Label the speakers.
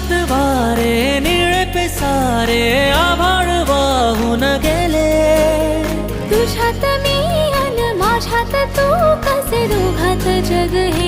Speaker 1: आकाशात वारे निळे पेसारे आभाळ वाहून गेले.
Speaker 2: तुझ्यात मी अन माझ्यात तू, कसे दोघात जग हे